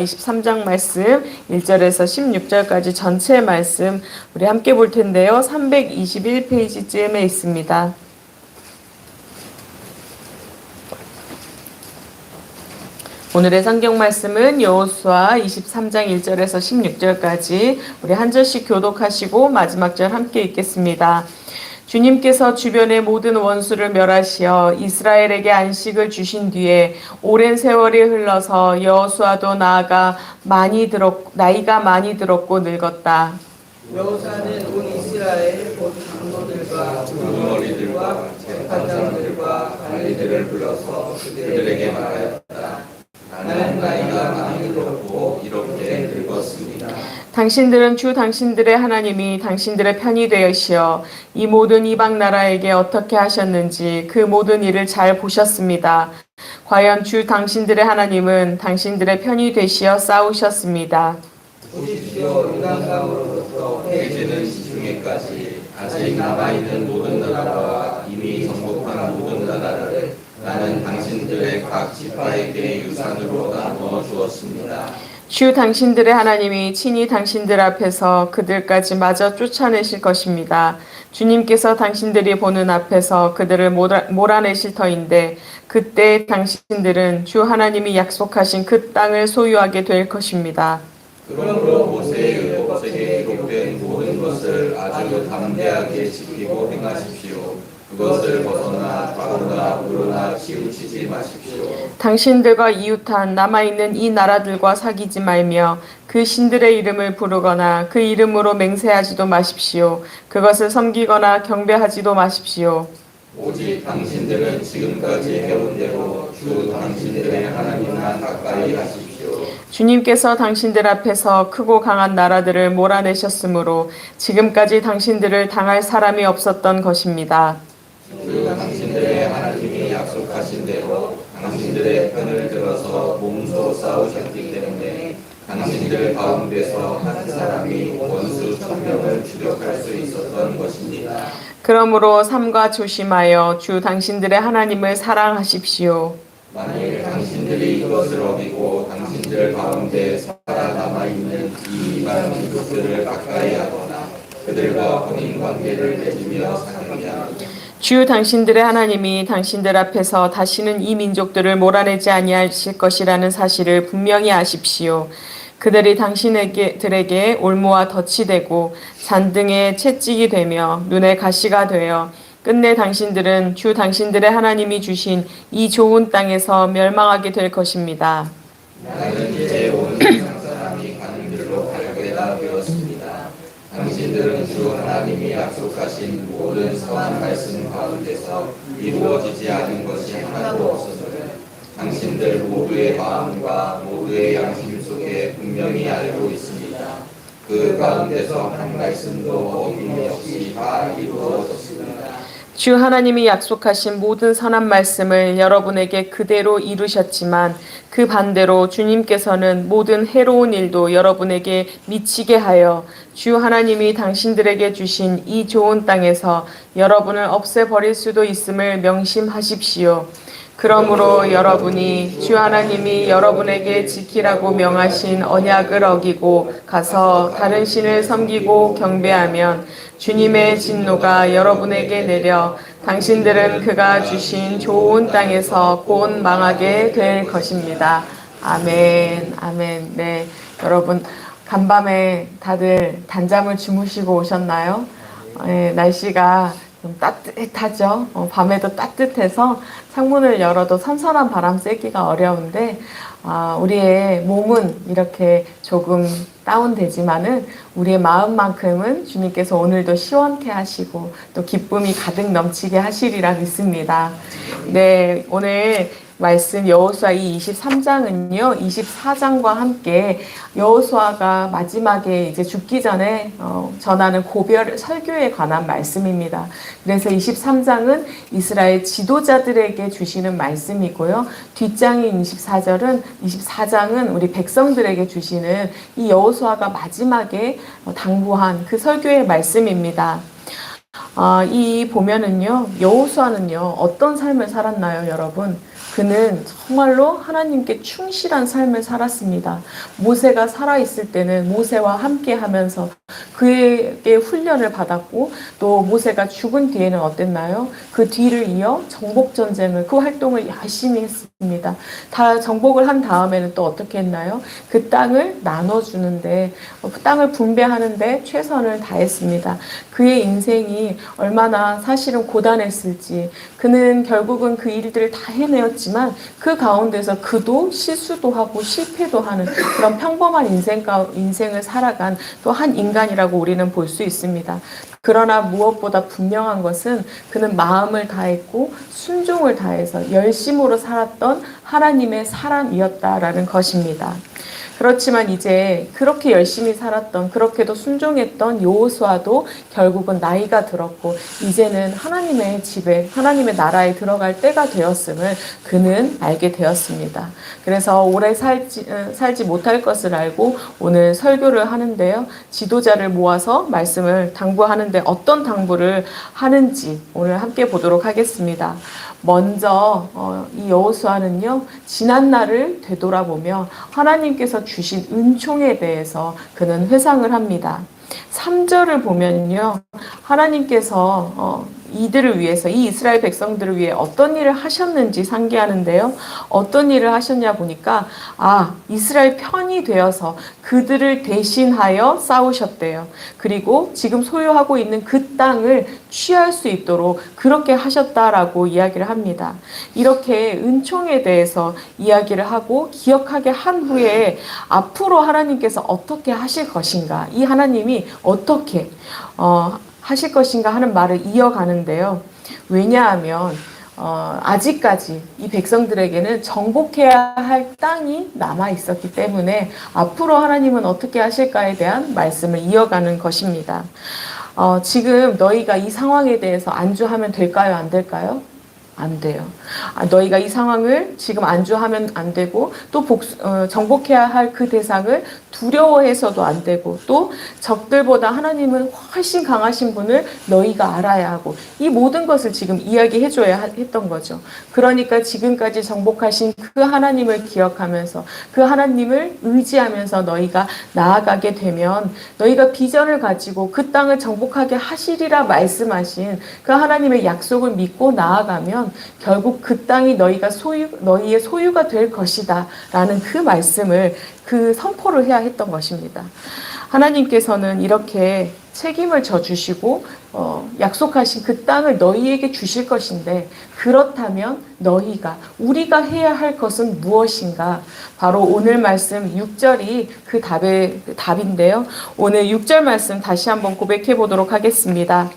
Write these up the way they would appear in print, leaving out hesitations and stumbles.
23장 말씀 1절에서 16절까지 전체 말씀 우리 함께 볼 텐데요. 321페이지쯤에 있습니다. 오늘의 성경 말씀은 여호수아 23장 1절에서 16절까지 우리 한 절씩 교독하시고 마지막 절 함께 읽겠습니다. 주님께서 주변의 모든 원수를 멸하시어 이스라엘에게 안식을 주신 뒤에 오랜 세월이 흘러서 여호수아도 나이가 많이 들었고 늙었다. 여호수아는 온 이스라엘 곧 장로들과 군머리들과 재판장들과 관리들을 불러서 그들에게 말하였다. 나는 나이가 많이 들었고 이렇게 늙었습니다. 당신들은 주 당신들의 하나님이 당신들의 편이 되시어 이 모든 이방 나라에게 어떻게 하셨는지 그 모든 일을 잘 보셨습니다. 과연 주 당신들의 하나님은 당신들의 편이 되시어 싸우셨습니다. 보십시오. 요단강으로부터 해지는 지중해까지 아직 남아있는 모든 나라와 이미 정복한 모든 나라를 나는 당신들의 각 지파에게 유산으로 나누어 주었습니다. 주 당신들의 하나님이 친히 당신들 앞에서 그들까지 마저 쫓아내실 것입니다. 주님께서 당신들이 보는 앞에서 그들을 몰아내실 터인데 그때 당신들은 주 하나님이 약속하신 그 땅을 소유하게 될 것입니다. 그러므로 모세의 율법책에 기록된 모든 것을 아주 담대하게 지키고 행하십시오. 그것을 벗어나 좌우나 우로나 치우치지 마십시오. 당신들과 이웃한 남아있는 이 나라들과 사귀지 말며 그 신들의 이름을 부르거나 그 이름으로 맹세하지도 마십시오. 그것을 섬기거나 경배하지도 마십시오. 오직 당신들은 지금까지 해온 대로 주 당신들의 하나님만 가까이 하십시오. 주님께서 당신들 앞에서 크고 강한 나라들을 몰아내셨으므로 지금까지 당신들을 당할 사람이 없었던 것입니다. 주 당신들의 하나님이 약속하신 대로 당신들의 편을 들어서 몸소 싸우셨기 때문에 당신들 가운데서 한 사람이 원수 1000명을 추격할 수 있었던 것입니다. 그러므로 삼가 조심하여 주 당신들의 하나님을 사랑하십시오. 만일 당신들이 이것을 어기고 당신들 가운데 살아남아있는 이 이방 민족들을 가까이 하거나 그들과 혼인관계를 맺으며 사귀면 주 당신들의 하나님이 당신들 앞에서 다시는 이 민족들을 몰아내지 아니하실 것이라는 사실을 분명히 아십시오. 그들이 당신들에게 올무와 덫이 되고 잔등에 채찍이 되며 눈에 가시가 되어 끝내 당신들은 주 당신들의 하나님이 주신 이 좋은 땅에서 멸망하게 될 것입니다. 나는 이제 온 세상 사람이 가는 길로 갈게다 되었습니다. 당신들은 주 하나님이 약속하신 모든 선한 말씀 가운데서 이루어지지 않은 것이 하나도 없어서는 당신들 모두의 마음과 모두의 양심 속에 분명히 알고 있습니다. 그 가운데서 한 말씀도 어김없이 다 이루어졌습니다. 주 하나님이 약속하신 모든 선한 말씀을 여러분에게 그대로 이루셨지만 그 반대로 주님께서는 모든 해로운 일도 여러분에게 미치게 하여 주 하나님이 당신들에게 주신 이 좋은 땅에서 여러분을 없애버릴 수도 있음을 명심하십시오. 그러므로 여러분이 주 하나님이 여러분에게 지키라고 명하신 언약을 어기고 가서 다른 신을 섬기고 경배하면 주님의 진노가 여러분에게 내려 당신들은 그가 주신 좋은 땅에서 곧 망하게 될 것입니다. 아멘, 아멘. 네, 여러분 간밤에 다들 단잠을 주무시고 오셨나요? 네, 날씨가 좀 따뜻하죠. 밤에도 따뜻해서 창문을 열어도 선선한 바람 쐬기가 어려운데 우리의 몸은 이렇게 조금 다운되지만은 우리의 마음만큼은 주님께서 오늘도 시원케 하시고 또 기쁨이 가득 넘치게 하시리라 믿습니다. 네, 오늘 말씀 여호수아 이 23장은요 24장과 함께 여호수아가 마지막에 이제 죽기 전에 전하는 고별 설교에 관한 말씀입니다. 그래서 23장은 이스라엘 지도자들에게 주시는 말씀이고요. 뒷장인 24장은 우리 백성들에게 주시는 이 여호수아가 마지막에 당부한 그 설교의 말씀입니다. 이 보면은요 여호수아는요 어떤 삶을 살았나요, 여러분? 그는 정말로 하나님께 충실한 삶을 살았습니다. 모세가 살아있을 때는 모세와 함께 하면서 그에게 훈련을 받았고, 또 모세가 죽은 뒤에는 어땠나요? 그 뒤를 이어 정복전쟁을, 그 활동을 열심히 했습니다. 다 정복을 한 다음에는 또 어떻게 했나요? 그 땅을 나눠주는데, 그 땅을 분배하는데 최선을 다했습니다. 그의 인생이 얼마나 사실은 고단했을지, 그는 결국은 그 일들을 다 해내었지만 그 가운데서 그도 실수도 하고 실패도 하는 그런 평범한 인생을 살아간 또 한 인간이라고 우리는 볼 수 있습니다. 그러나 무엇보다 분명한 것은 그는 마음을 다했고 순종을 다해서 열심으로 살았던 하나님의 사람이었다라는 것입니다. 그렇지만 이제 그렇게 열심히 살았던, 그렇게도 순종했던 여호수아도 결국은 나이가 들었고 이제는 하나님의 집에, 하나님의 나라에 들어갈 때가 되었음을 그는 알게 되었습니다. 그래서 오래 살지 못할 것을 알고 오늘 설교를 하는데요. 지도자를 모아서 말씀을 당부하는데 어떤 당부를 하는지 오늘 함께 보도록 하겠습니다. 먼저 이 여호수아는요, 지난 날을 되돌아보며 하나님께서 주신 은총에 대해서 그는 회상을 합니다. 3절을 보면요, 하나님께서 이들을 위해서, 이 이스라엘 백성들을 위해 어떤 일을 하셨는지 상기하는데요. 어떤 일을 하셨냐 보니까 이스라엘 편이 되어서 그들을 대신하여 싸우셨대요. 그리고 지금 소유하고 있는 그 땅을 취할 수 있도록 그렇게 하셨다라고 이야기를 합니다. 이렇게 은총에 대해서 이야기를 하고 기억하게 한 후에 앞으로 하나님께서 어떻게 하실 것인가, 이 하나님이 어떻게 하실 것인가 하는 말을 이어가는데요. 왜냐하면 아직까지 이 백성들에게는 정복해야 할 땅이 남아 있었기 때문에 앞으로 하나님은 어떻게 하실까에 대한 말씀을 이어가는 것입니다. 지금 너희가 이 상황에 대해서 안주하면 될까요? 안 될까요? 안 돼요. 너희가 이 상황을 지금 안주하면 안 되고, 또 정복해야 할 그 대상을 두려워해서도 안 되고, 또 적들보다 하나님은 훨씬 강하신 분을 너희가 알아야 하고, 이 모든 것을 지금 이야기해줘야 했던 거죠. 그러니까 지금까지 정복하신 그 하나님을 기억하면서 그 하나님을 의지하면서 너희가 나아가게 되면, 너희가 비전을 가지고 그 땅을 정복하게 하시리라 말씀하신 그 하나님의 약속을 믿고 나아가면 결국 그 땅이 너희의 소유가 될 것이다 라는 그 말씀을, 그 선포를 해야 했던 것입니다. 하나님께서는 이렇게 책임을 져주시고 약속하신 그 땅을 너희에게 주실 것인데, 그렇다면 우리가 해야 할 것은 무엇인가? 바로 오늘 말씀 6절이 그 답인데요. 오늘 6절 말씀 다시 한번 고백해 보도록 하겠습니다.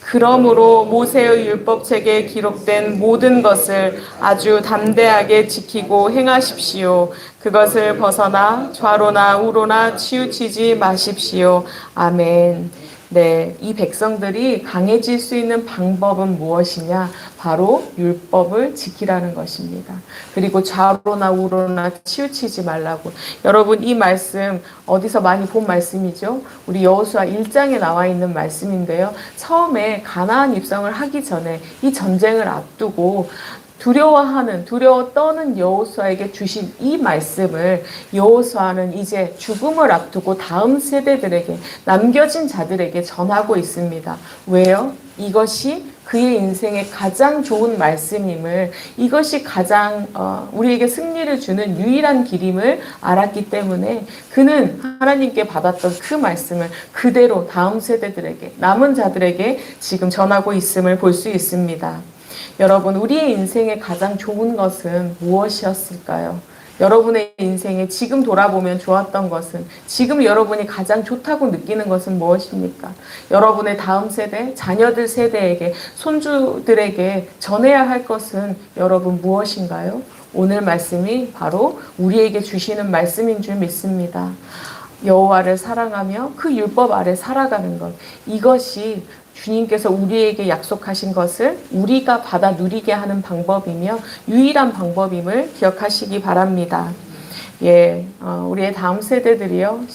그러므로 모세의 율법책에 기록된 모든 것을 아주 담대하게 지키고 행하십시오. 그것을 벗어나 좌로나 우로나 치우치지 마십시오. 아멘. 네, 이 백성들이 강해질 수 있는 방법은 무엇이냐? 바로 율법을 지키라는 것입니다. 그리고 좌로나 우로나 치우치지 말라고. 여러분, 이 말씀 어디서 많이 본 말씀이죠? 우리 여호수아 1장에 나와 있는 말씀인데요. 처음에 가나안 입성을 하기 전에 이 전쟁을 앞두고 두려워 떠는 여호수아에게 주신 이 말씀을 여호수아는 이제 죽음을 앞두고 다음 세대들에게, 남겨진 자들에게 전하고 있습니다. 왜요? 이것이 그의 인생의 가장 좋은 말씀임을, 이것이 가장 우리에게 승리를 주는 유일한 길임을 알았기 때문에 그는 하나님께 받았던 그 말씀을 그대로 다음 세대들에게, 남은 자들에게 지금 전하고 있음을 볼 수 있습니다. 여러분, 우리의 인생의 가장 좋은 것은 무엇이었을까요? 여러분의 인생에 지금 돌아보면 좋았던 것은, 지금 여러분이 가장 좋다고 느끼는 것은 무엇입니까? 여러분의 다음 세대, 자녀들 세대에게, 손주들에게 전해야 할 것은 여러분 무엇인가요? 오늘 말씀이 바로 우리에게 주시는 말씀인 줄 믿습니다. 여호와를 사랑하며 그 율법 아래 살아가는 것, 이것이 주님께서 우리에게 약속하신 것을 우리가 받아 누리게 하는 방법이며 유일한 방법임을 기억하시기 바랍니다. 우리의 다음 세대들이요,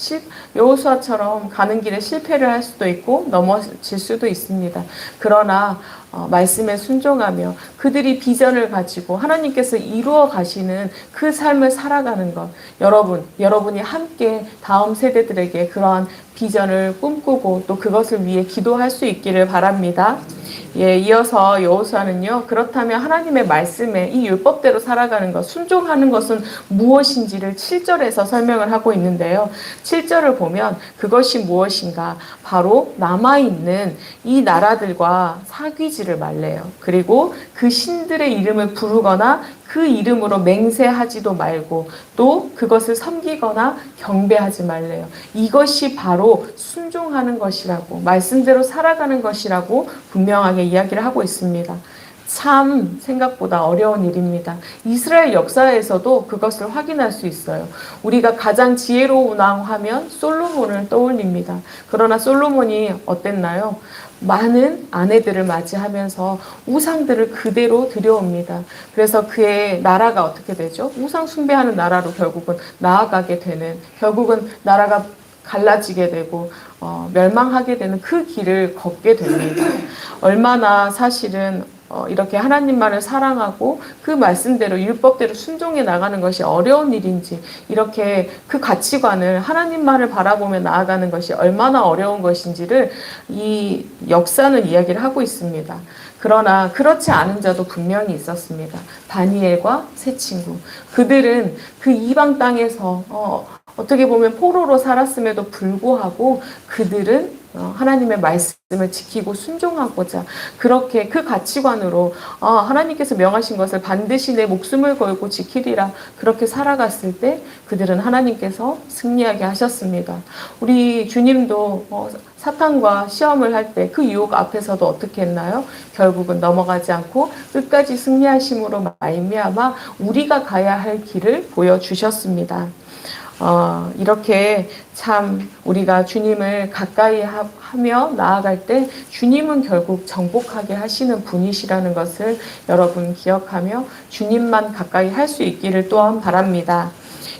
여호수아처럼 가는 길에 실패를 할 수도 있고 넘어질 수도 있습니다. 그러나 말씀에 순종하며 그들이 비전을 가지고 하나님께서 이루어 가시는 그 삶을 살아가는 것, 여러분이 함께 다음 세대들에게 그러한 비전을 꿈꾸고 또 그것을 위해 기도할 수 있기를 바랍니다. 예, 이어서 여호수아는요, 그렇다면 하나님의 말씀에 이 율법대로 살아가는 것, 순종하는 것은 무엇인지를 7절에서 설명을 하고 있는데요. 7절을 보면 그것이 무엇인가? 바로 남아있는 이 나라들과 사귀지를 말래요. 그리고 그 신들의 이름을 부르거나 그 이름으로 맹세하지도 말고 또 그것을 섬기거나 경배하지 말래요. 이것이 바로 순종하는 것이라고, 말씀대로 살아가는 것이라고 분명하게 이야기를 하고 있습니다. 참 생각보다 어려운 일입니다. 이스라엘 역사에서도 그것을 확인할 수 있어요. 우리가 가장 지혜로운 왕 하면 솔로몬을 떠올립니다. 그러나 솔로몬이 어땠나요? 많은 아내들을 맞이하면서 우상들을 그대로 들여옵니다. 그래서 그의 나라가 어떻게 되죠? 우상 숭배하는 나라로 결국은 나아가게 되는, 결국은 나라가 갈라지게 되고 멸망하게 되는 그 길을 걷게 됩니다. 얼마나 사실은 이렇게 하나님만을 사랑하고 그 말씀대로 율법대로 순종해 나가는 것이 어려운 일인지, 이렇게 그 가치관을 하나님만을 바라보며 나아가는 것이 얼마나 어려운 것인지를 이 역사는 이야기를 하고 있습니다. 그러나 그렇지 않은 자도 분명히 있었습니다. 다니엘과 세 친구. 그들은 그 이방 땅에서 어떻게 보면 포로로 살았음에도 불구하고 그들은 하나님의 말씀을 지키고 순종하고자 그렇게 그 가치관으로 하나님께서 명하신 것을 반드시 내 목숨을 걸고 지키리라 그렇게 살아갔을 때 그들은 하나님께서 승리하게 하셨습니다. 우리 주님도 사탄과 시험을 할 때 그 유혹 앞에서도 어떻게 했나요? 결국은 넘어가지 않고 끝까지 승리하심으로 말미암아 우리가 가야 할 길을 보여주셨습니다. 이렇게 참 우리가 주님을 가까이 하며 나아갈 때 주님은 결국 정복하게 하시는 분이시라는 것을 여러분 기억하며 주님만 가까이 할 수 있기를 또한 바랍니다.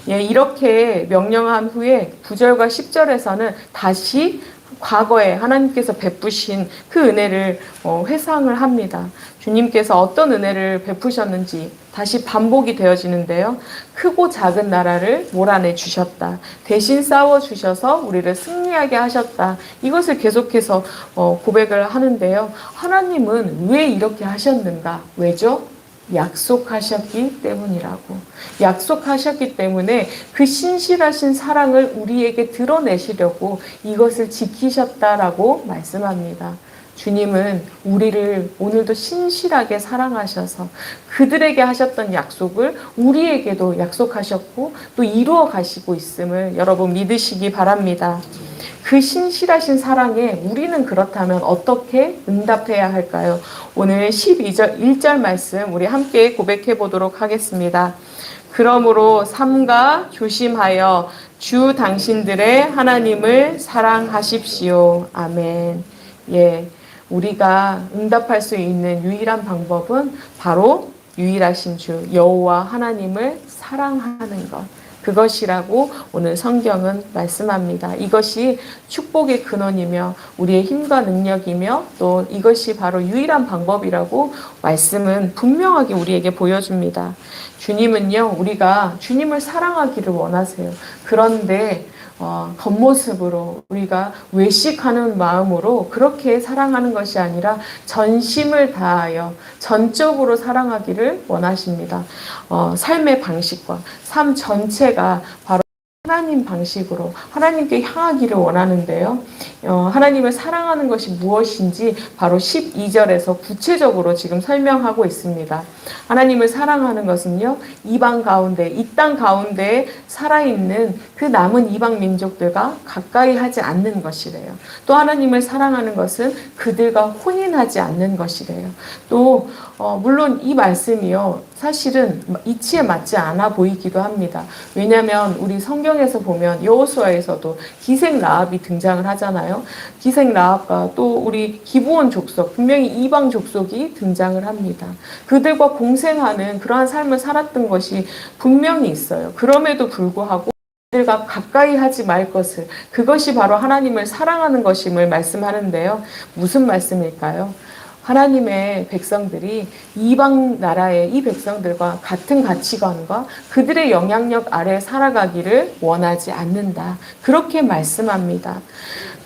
예, 이렇게 명령한 후에 9절과 10절에서는 다시 과거에 하나님께서 베푸신 그 은혜를 회상을 합니다. 주님께서 어떤 은혜를 베푸셨는지 다시 반복이 되어지는데요. 크고 작은 나라를 몰아내 주셨다. 대신 싸워 주셔서 우리를 승리하게 하셨다. 이것을 계속해서 고백을 하는데요. 하나님은 왜 이렇게 하셨는가? 왜죠? 약속하셨기 때문이라고. 약속하셨기 때문에 그 신실하신 사랑을 우리에게 드러내시려고 이것을 지키셨다라고 말씀합니다. 주님은 우리를 오늘도 신실하게 사랑하셔서 그들에게 하셨던 약속을 우리에게도 약속하셨고 또 이루어 가시고 있음을 여러분 믿으시기 바랍니다. 그 신실하신 사랑에 우리는 그렇다면 어떻게 응답해야 할까요? 오늘 12절 1절 말씀 우리 함께 고백해 보도록 하겠습니다. 그러므로 삼가 조심하여 주 당신들의 하나님을 사랑하십시오. 아멘. 예, 우리가 응답할 수 있는 유일한 방법은 바로 유일하신 주 여호와 하나님을 사랑하는 것. 그것이라고 오늘 성경은 말씀합니다. 이것이 축복의 근원이며 우리의 힘과 능력이며 또 이것이 바로 유일한 방법이라고 말씀은 분명하게 우리에게 보여줍니다. 주님은요, 우리가 주님을 사랑하기를 원하세요. 그런데 겉모습으로 우리가 외식하는 마음으로 그렇게 사랑하는 것이 아니라 전심을 다하여 전적으로 사랑하기를 원하십니다. 삶의 방식과 삶 전체가 바로 하나님 방식으로 하나님께 향하기를 원하는데요. 하나님을 사랑하는 것이 무엇인지 바로 12절에서 구체적으로 지금 설명하고 있습니다. 하나님을 사랑하는 것은요, 이방 가운데, 이 땅 가운데 살아있는 그 남은 이방 민족들과 가까이 하지 않는 것이래요. 또 하나님을 사랑하는 것은 그들과 혼인하지 않는 것이래요. 또 물론 이 말씀이요, 사실은 이치에 맞지 않아 보이기도 합니다. 왜냐하면 우리 성경에서 보면 여호수아에서도 기생 라합이 등장을 하잖아요. 기생 라합과 또 우리 기브온 족속, 분명히 이방 족속이 등장을 합니다. 그들과 공생하는 그러한 삶을 살았던 것이 분명히 있어요. 그럼에도 불구하고 그들과 가까이 하지 말 것을, 그것이 바로 하나님을 사랑하는 것임을 말씀하는데요. 무슨 말씀일까요? 하나님의 백성들이 이방 나라의 이 백성들과 같은 가치관과 그들의 영향력 아래 살아가기를 원하지 않는다. 그렇게 말씀합니다.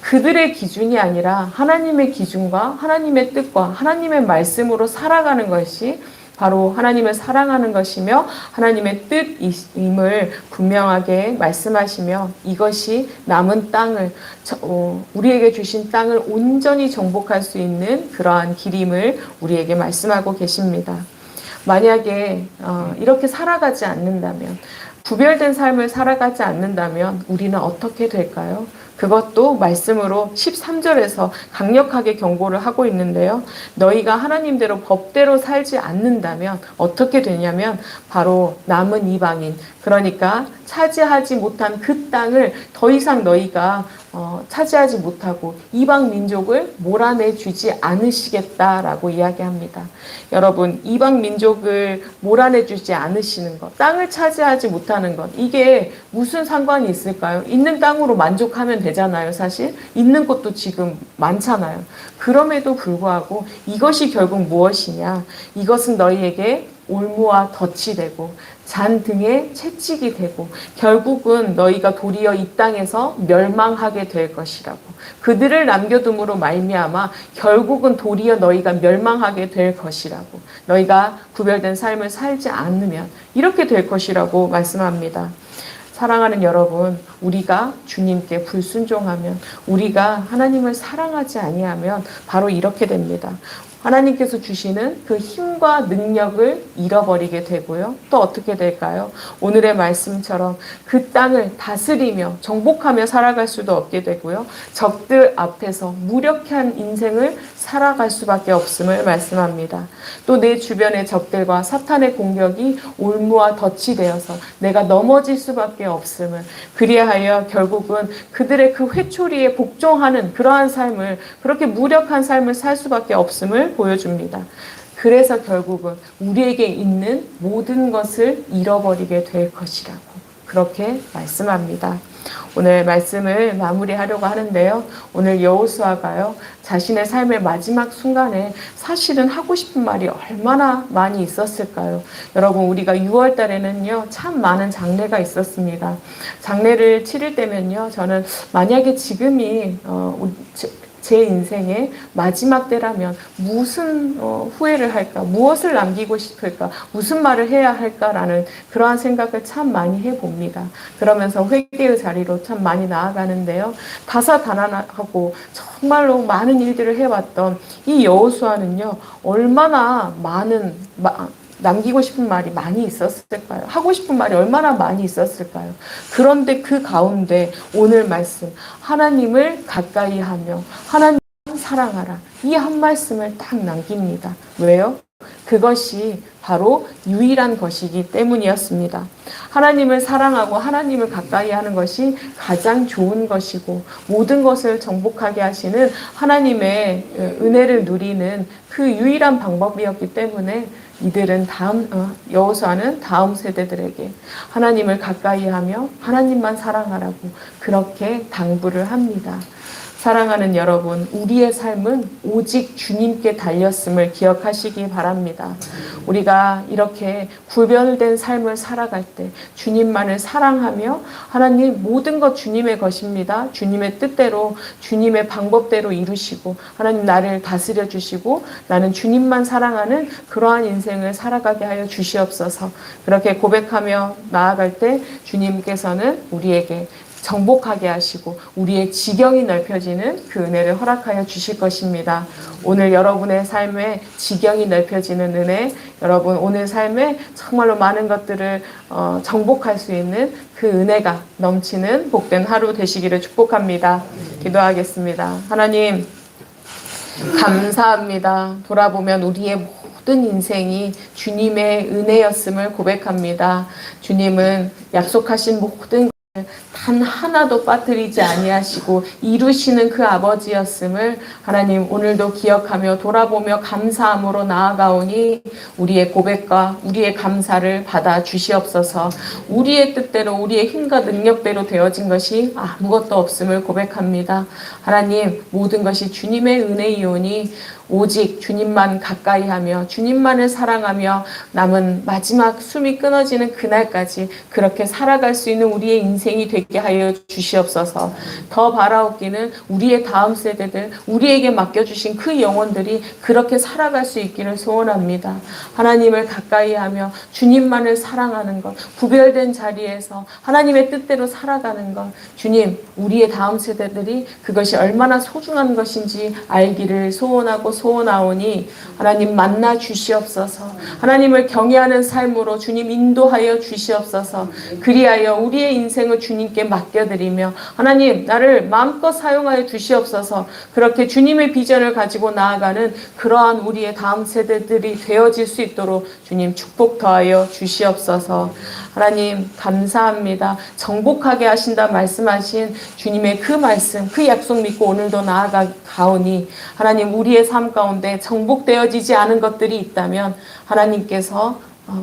그들의 기준이 아니라 하나님의 기준과 하나님의 뜻과 하나님의 말씀으로 살아가는 것이 바로 하나님을 사랑하는 것이며 하나님의 뜻임을 분명하게 말씀하시며 이것이 남은 땅을 우리에게 주신 땅을 온전히 정복할 수 있는 그러한 길임을 우리에게 말씀하고 계십니다. 만약에 이렇게 살아가지 않는다면 구별된 삶을 살아가지 않는다면 우리는 어떻게 될까요? 그것도 말씀으로 13절에서 강력하게 경고를 하고 있는데요. 너희가 하나님대로 법대로 살지 않는다면 어떻게 되냐면 바로 남은 이방인, 그러니까 차지하지 못한 그 땅을 더 이상 너희가 차지하지 못하고 이방 민족을 몰아내주지 않으시겠다라고 이야기합니다. 여러분, 이방 민족을 몰아내주지 않으시는 것, 땅을 차지하지 못하는 것, 이게 무슨 상관이 있을까요? 있는 땅으로 만족하면 되잖아요. 사실 있는 곳도 지금 많잖아요. 그럼에도 불구하고 이것이 결국 무엇이냐? 이것은 너희에게 올무와 덫이 되고 잔등에 채찍이 되고 결국은 너희가 도리어 이 땅에서 멸망하게 될 것이라고. 그들을 남겨둠으로 말미암아 결국은 도리어 너희가 멸망하게 될 것이라고. 너희가 구별된 삶을 살지 않으면 이렇게 될 것이라고 말씀합니다. 사랑하는 여러분, 우리가 주님께 불순종하면, 우리가 하나님을 사랑하지 아니하면 바로 이렇게 됩니다. 하나님께서 주시는 그 힘과 능력을 잃어버리게 되고요. 또 어떻게 될까요? 오늘의 말씀처럼 그 땅을 다스리며 정복하며 살아갈 수도 없게 되고요. 적들 앞에서 무력한 인생을 살아갈 수밖에 없음을 말씀합니다. 또 내 주변의 적들과 사탄의 공격이 올무와 덫이 되어서 내가 넘어질 수밖에 없음을, 그리하여 결국은 그들의 그 회초리에 복종하는 그러한 삶을, 그렇게 무력한 삶을 살 수밖에 없음을 보여줍니다. 그래서 결국은 우리에게 있는 모든 것을 잃어버리게 될 것이라고 그렇게 말씀합니다. 오늘 말씀을 마무리하려고 하는데요. 오늘 여호수아가요, 자신의 삶의 마지막 순간에 사실은 하고 싶은 말이 얼마나 많이 있었을까요? 여러분, 우리가 6월 달에는요, 참 많은 장례가 있었습니다. 장례를 치를 때면요, 저는 만약에 지금이 제 인생의 마지막 때라면 무슨 후회를 할까, 무엇을 남기고 싶을까, 무슨 말을 해야 할까라는 그러한 생각을 참 많이 해봅니다. 그러면서 회개의 자리로 참 많이 나아가는데요. 다사다난하고 정말로 많은 일들을 해왔던 이 여호수아는요, 얼마나 많은 남기고 싶은 말이 많이 있었을까요? 하고 싶은 말이 얼마나 많이 있었을까요? 그런데 그 가운데 오늘 말씀, 하나님을 가까이 하며 하나님을 사랑하라, 이 한 말씀을 딱 남깁니다. 왜요? 그것이 바로 유일한 것이기 때문이었습니다. 하나님을 사랑하고 하나님을 가까이 하는 것이 가장 좋은 것이고 모든 것을 정복하게 하시는 하나님의 은혜를 누리는 그 유일한 방법이었기 때문에 이들은 여호수아는 다음 세대들에게 하나님을 가까이 하며 하나님만 사랑하라고 그렇게 당부를 합니다. 사랑하는 여러분, 우리의 삶은 오직 주님께 달렸음을 기억하시기 바랍니다. 우리가 이렇게 구별된 삶을 살아갈 때 주님만을 사랑하며 하나님 모든 것 주님의 것입니다. 주님의 뜻대로 주님의 방법대로 이루시고 하나님 나를 다스려 주시고 나는 주님만 사랑하는 그러한 인생을 살아가게 하여 주시옵소서. 그렇게 고백하며 나아갈 때 주님께서는 우리에게 정복하게 하시고 우리의 지경이 넓혀지는 그 은혜를 허락하여 주실 것입니다. 오늘 여러분의 삶에 지경이 넓혀지는 은혜, 여러분 오늘 삶에 정말로 많은 것들을 정복할 수 있는 그 은혜가 넘치는 복된 하루 되시기를 축복합니다. 기도하겠습니다. 하나님, 감사합니다. 돌아보면 우리의 모든 인생이 주님의 은혜였음을 고백합니다. 주님은 약속하신 모든 단 하나도 빠뜨리지 아니하시고 이루시는 그 아버지였음을 하나님 오늘도 기억하며 돌아보며 감사함으로 나아가오니 우리의 고백과 우리의 감사를 받아 주시옵소서. 우리의 뜻대로 우리의 힘과 능력대로 되어진 것이 아무것도 없음을 고백합니다. 하나님, 모든 것이 주님의 은혜이오니 오직 주님만 가까이 하며 주님만을 사랑하며 남은 마지막 숨이 끊어지는 그날까지 그렇게 살아갈 수 있는 우리의 인생이 되게 하여 주시옵소서. 더 바라옵기는 우리의 다음 세대들, 우리에게 맡겨주신 그 영혼들이 그렇게 살아갈 수 있기를 소원합니다. 하나님을 가까이 하며 주님만을 사랑하는 것, 구별된 자리에서 하나님의 뜻대로 살아가는 것, 주님, 우리의 다음 세대들이 그것이 얼마나 소중한 것인지 알기를 소원하고 소원하오니 하나님 만나 주시옵소서. 하나님을 경외하는 삶으로 주님 인도하여 주시옵소서. 그리하여 우리의 인생을 주님께 맡겨드리며 하나님 나를 마음껏 사용하여 주시옵소서. 그렇게 주님의 비전을 가지고 나아가는 그러한 우리의 다음 세대들이 되어질 수 있도록 주님 축복 더하여 주시옵소서. 하나님 감사합니다. 정복하게 하신다 말씀하신 주님의 그 말씀, 그 약속 믿고 오늘도 나아가오니 하나님 우리의 삶 가운데 정복되어지지 않은 것들이 있다면 하나님께서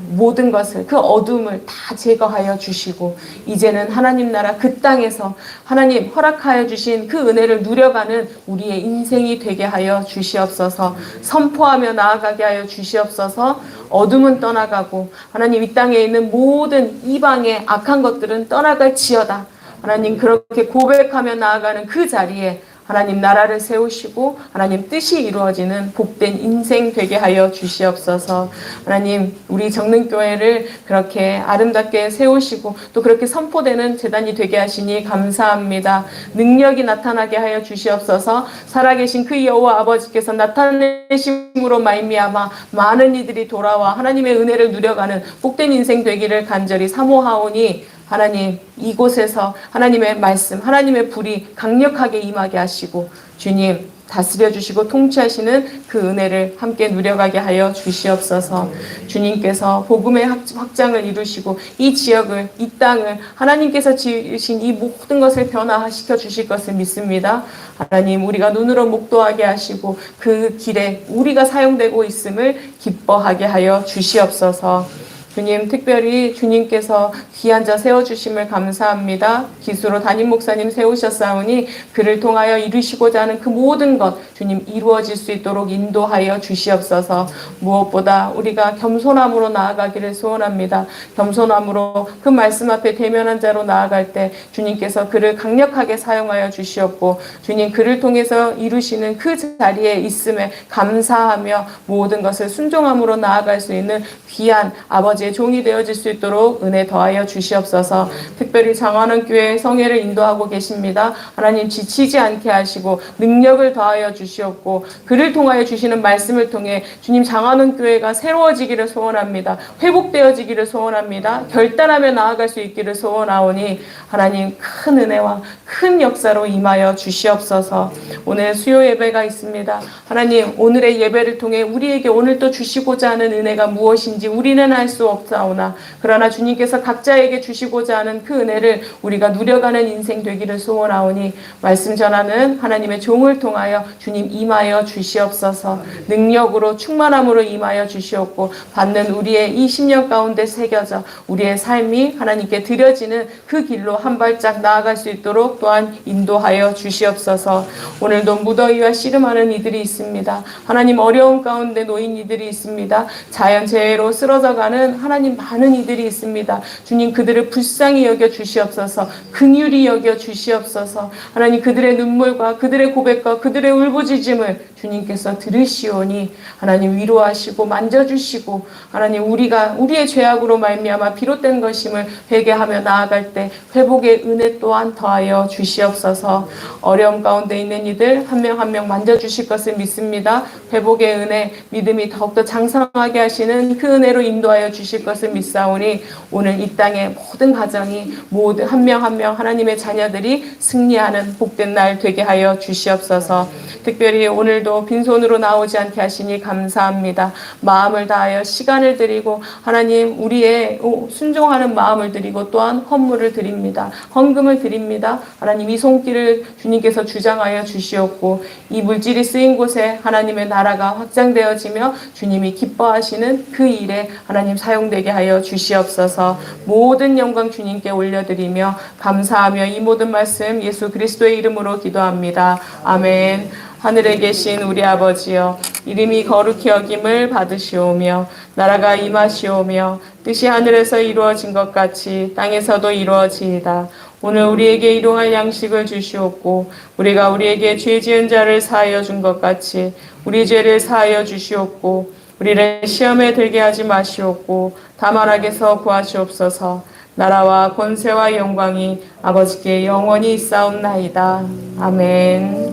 모든 것을 그 어둠을 다 제거하여 주시고 이제는 하나님 나라 그 땅에서 하나님 허락하여 주신 그 은혜를 누려가는 우리의 인생이 되게 하여 주시옵소서. 선포하며 나아가게 하여 주시옵소서. 어둠은 떠나가고 하나님 이 땅에 있는 모든 이방의 악한 것들은 떠나갈지어다. 하나님 그렇게 고백하며 나아가는 그 자리에 하나님 나라를 세우시고 하나님 뜻이 이루어지는 복된 인생 되게 하여 주시옵소서. 하나님 우리 정능교회를 그렇게 아름답게 세우시고 또 그렇게 선포되는 재단이 되게 하시니 감사합니다. 능력이 나타나게 하여 주시옵소서. 살아계신 그 여호와 아버지께서 나타내심으로 말미암아 많은 이들이 돌아와 하나님의 은혜를 누려가는 복된 인생 되기를 간절히 사모하오니 하나님 이곳에서 하나님의 말씀, 하나님의 불이 강력하게 임하게 하시고 주님 다스려 주시고 통치하시는 그 은혜를 함께 누려가게 하여 주시옵소서. 주님께서 복음의 확장을 이루시고 이 지역을, 이 땅을 하나님께서 지으신 이 모든 것을 변화시켜 주실 것을 믿습니다. 하나님 우리가 눈으로 목도하게 하시고 그 길에 우리가 사용되고 있음을 기뻐하게 하여 주시옵소서. 주님 특별히 주님께서 귀한 자 세워주심을 감사합니다. 기수로 담임 목사님 세우셨사오니 그를 통하여 이루시고자 하는 그 모든 것 주님 이루어질 수 있도록 인도하여 주시옵소서. 무엇보다 우리가 겸손함으로 나아가기를 소원합니다. 겸손함으로 그 말씀 앞에 대면한 자로 나아갈 때 주님께서 그를 강력하게 사용하여 주시옵고 주님 그를 통해서 이루시는 그 자리에 있음에 감사하며 모든 것을 순종함으로 나아갈 수 있는 귀한 아버지의 종이 되어질 수 있도록 은혜 더하여 주시옵소서. 특별히 장안원교회 성회를 인도하고 계십니다. 하나님 지치지 않게 하시고 능력을 더하여 주시옵고 그를 통하여 주시는 말씀을 통해 주님 장안원교회가 새로워지기를 소원합니다. 회복되어지기를 소원합니다. 결단하며 나아갈 수 있기를 소원하오니 하나님 큰 은혜와 큰 역사로 임하여 주시옵소서. 오늘 수요 예배가 있습니다. 하나님 오늘의 예배를 통해 우리에게 오늘 또 주시고자 하는 은혜가 무엇인지 우리는 알 수 없사오나 그러나 주님께서 각자에게 주시고자 하는 그 은혜를 우리가 누려가는 인생 되기를 소원하오니 말씀 전하는 하나님의 종을 통하여 주님 임하여 주시옵소서. 능력으로 충만함으로 임하여 주시옵고 받는 우리의 이 10년 가운데 새겨져 우리의 삶이 하나님께 드려지는 그 길로 한 발짝 나아갈 수 있도록 또한 인도하여 주시옵소서. 오늘도 무더위와 씨름하는 이들이 있습니다. 하나님 어려움 가운데 놓인 이들이 있습니다. 자연재해로 쓰러져가는 하나님 많은 이들이 있습니다. 주님 그들을 불쌍히 여겨 주시옵소서. 긍휼히 여겨 주시옵소서. 하나님 그들의 눈물과 그들의 고백과 그들의 울부짖음을 주님께서 들으시오니 하나님 위로하시고 만져주시고 하나님 우리의 죄악으로 말미암아 비롯된 것임을 회개하며 나아갈 때 회복의 은혜 또한 더하여 주시옵소서. 어려움 가운데 있는 이들 한 명 한 명 만져주실 것을 믿습니다. 회복의 은혜 믿음이 더욱더 장성하게 하시는 그 은혜로 인도하여 주실 것을 믿사오니 오늘 이 땅의 모든 가정이 모든 한 명 한 명 하나님의 자녀들이 승리하는 복된 날 되게 하여 주시옵소서. 특별히 오늘도 빈손으로 나오지 않게 하시니 감사합니다. 마음을 다하여 시간을 드리고 하나님 우리의 순종하는 마음을 드리고 또한 헌물을 드립니다. 헌금을 드립니다. 하나님 이 손길을 주님께서 주장하여 주시옵고 이 물질이 쓰인 곳에 하나님의 나라가 확장되어지며 주님이 기뻐하시는 그 일에 하나님 사용되게 하여 주시옵소서. 모든 영광 주님께 올려드리며 감사하며 이 모든 말씀 예수 그리스도의 이름으로 기도합니다. 아멘. 하늘에 계신 우리 아버지여, 이름이 거룩히 여김을 받으시오며 나라가 임하시오며 뜻이 하늘에서 이루어진 것 같이 땅에서도 이루어지이다. 오늘 우리에게 일용할 양식을 주시옵고 우리가 우리에게 죄 지은 자를 사하여 준 것 같이 우리 죄를 사하여 주시옵고 우리를 시험에 들게 하지 마시옵고 다만 악에서 구하시옵소서. 나라와 권세와 영광이 아버지께 영원히 있사옵나이다. 아멘.